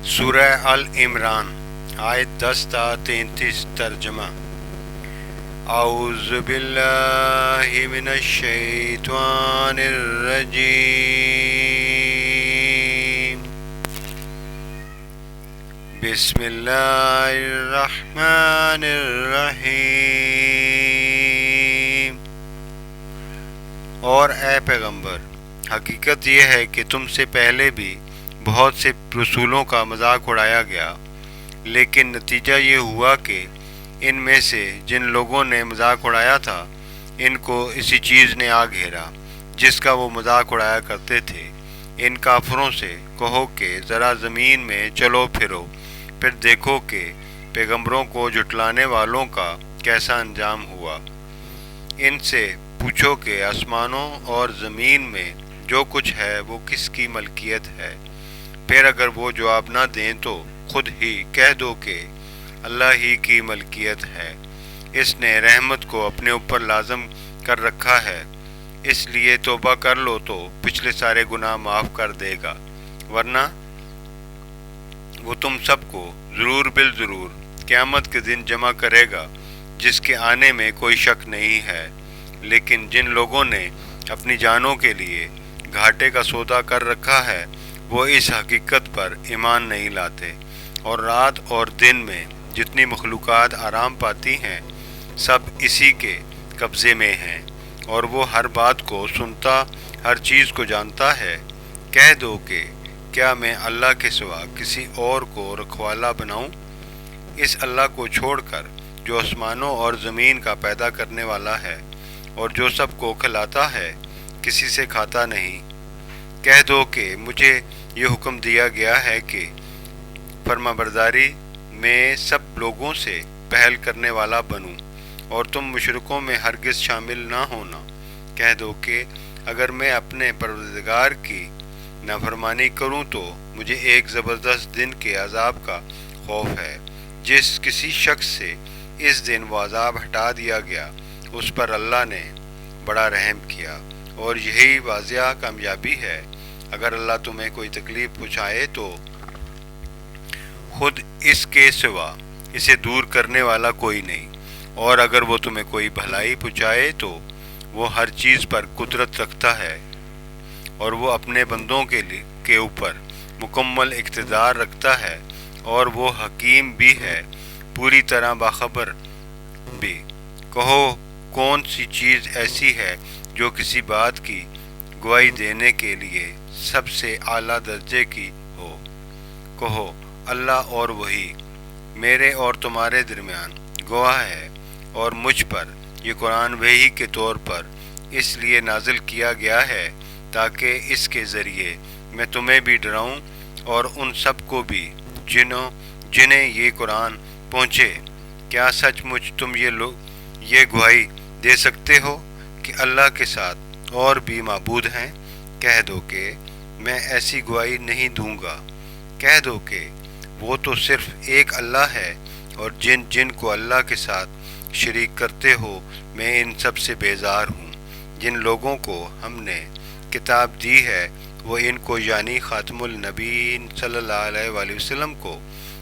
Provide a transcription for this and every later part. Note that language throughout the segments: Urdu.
سورہ ال عمران آیت 10 تا 33 ترجمہ۔ اعوذ باللہ من الشیطان الرجیم، بسم اللہ الرحمن الرحیم۔ اور اے پیغمبر، حقیقت یہ ہے کہ تم سے پہلے بھی بہت سے رسولوں کا مذاق اڑایا گیا، لیکن نتیجہ یہ ہوا کہ ان میں سے جن لوگوں نے مذاق اڑایا تھا ان کو اسی چیز نے آ گھیرا جس کا وہ مذاق اڑایا کرتے تھے۔ ان کافروں سے کہو کہ ذرا زمین میں چلو پھرو، پھر دیکھو کہ پیغمبروں کو جھٹلانے والوں کا کیسا انجام ہوا۔ ان سے پوچھو کہ آسمانوں اور زمین میں جو کچھ ہے وہ کس کی ملکیت ہے، پھر اگر وہ جواب نہ دیں تو خود ہی کہہ دو کہ اللہ ہی کی ملکیت ہے۔ اس نے رحمت کو اپنے اوپر لازم کر رکھا ہے، اس لیے توبہ کر لو تو پچھلے سارے گناہ معاف کر دے گا، ورنہ وہ تم سب کو ضرور بالضرور قیامت کے دن جمع کرے گا، جس کے آنے میں کوئی شک نہیں ہے۔ لیکن جن لوگوں نے اپنی جانوں کے لیے گھاٹے کا سودا کر رکھا ہے وہ اس حقیقت پر ایمان نہیں لاتے، اور رات اور دن میں جتنی مخلوقات آرام پاتی ہیں سب اسی کے قبضے میں ہیں، اور وہ ہر بات کو سنتا، ہر چیز کو جانتا ہے۔ کہہ دو کہ کیا میں اللہ کے سوا کسی اور کو رکھوالا بناؤں، اس اللہ کو چھوڑ کر جو آسمانوں اور زمین کا پیدا کرنے والا ہے اور جو سب کو کھلاتا ہے، کسی سے کھاتا نہیں۔ کہہ دو کہ مجھے یہ حکم دیا گیا ہے کہ فرمانبرداری میں سب لوگوں سے پہل کرنے والا بنوں، اور تم مشرکوں میں ہرگز شامل نہ ہونا۔ کہہ دو کہ اگر میں اپنے پروردگار کی نافرمانی کروں تو مجھے ایک زبردست دن کے عذاب کا خوف ہے۔ جس کسی شخص سے اس دن وہ عذاب ہٹا دیا گیا اس پر اللہ نے بڑا رحم کیا، اور یہی واضح کامیابی ہے۔ اگر اللہ تمہیں کوئی تکلیف پہنچائے تو خود اس کے سوا اسے دور کرنے والا کوئی نہیں، اور اگر وہ تمہیں کوئی بھلائی پہنچائے تو وہ ہر چیز پر قدرت رکھتا ہے، اور وہ اپنے بندوں کے اوپر مکمل اقتدار رکھتا ہے، اور وہ حکیم بھی ہے، پوری طرح باخبر بھی۔ کہو کون سی چیز ایسی ہے جو کسی بات کی گواہی دینے کے لیے سب سے اعلیٰ درجے کی ہو؟ کہو اللہ اور وہی میرے اور تمہارے درمیان گواہ ہے، اور مجھ پر یہ قرآن وحی کے طور پر اس لیے نازل کیا گیا ہے تاکہ اس کے ذریعے میں تمہیں بھی ڈراؤں اور ان سب کو بھی جنہیں یہ قرآن پہنچے۔ کیا سچ مچ تم یہ گواہی دے سکتے ہو کہ اللہ کے ساتھ اور بھی معبود ہیں؟ کہہ دو کہ میں ایسی گواہی نہیں دوں گا۔ کہہ دو کہ وہ تو صرف ایک اللہ ہے، اور جن کو اللہ کے ساتھ شریک کرتے ہو میں ان سب سے بیزار ہوں۔ جن لوگوں کو ہم نے کتاب دی ہے وہ ان کو یعنی خاتم النبیین صلی اللہ علیہ وآلہ وسلم کو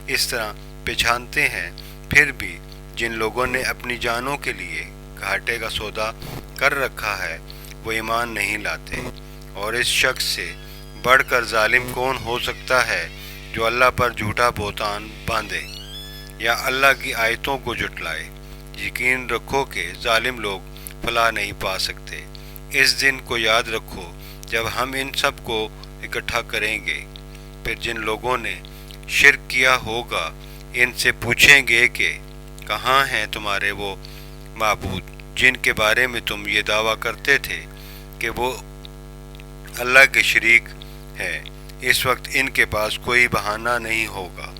اس طرح پہچانتے ہیں، پھر بھی جن لوگوں نے اپنی جانوں کے لیے گھاٹے کا سودا کر رکھا ہے وہ ایمان نہیں لاتے۔ اور اس شخص سے بڑھ کر ظالم کون ہو سکتا ہے جو اللہ پر جھوٹا بہتان باندھے یا اللہ کی آیتوں کو جھٹلائے؟ یقین رکھو کہ ظالم لوگ فلاح نہیں پا سکتے۔ اس دن کو یاد رکھو جب ہم ان سب کو اکٹھا کریں گے، پھر جن لوگوں نے شرک کیا ہوگا ان سے پوچھیں گے کہ کہاں ہیں تمہارے وہ معبود جن کے بارے میں تم یہ دعویٰ کرتے تھے کہ وہ اللہ کے شریک ہے؟ اس وقت ان کے پاس کوئی بہانہ نہیں ہوگا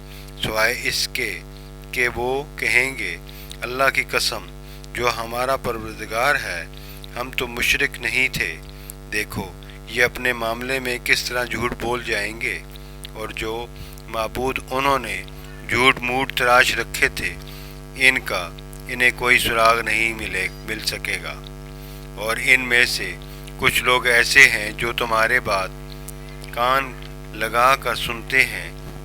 سوائے اس کے کہ وہ کہیں گے اللہ کی قسم جو ہمارا پروردگار ہے، ہم تو مشرک نہیں تھے۔ دیکھو یہ اپنے معاملے میں کس طرح جھوٹ بول جائیں گے، اور جو معبود انہوں نے جھوٹ موٹ تراش رکھے تھے انہیں کوئی سراغ نہیں مل سکے گا۔ اور ان میں سے کچھ لوگ ایسے ہیں جو تمہارے بات کان لگا کر سنتے ہیں،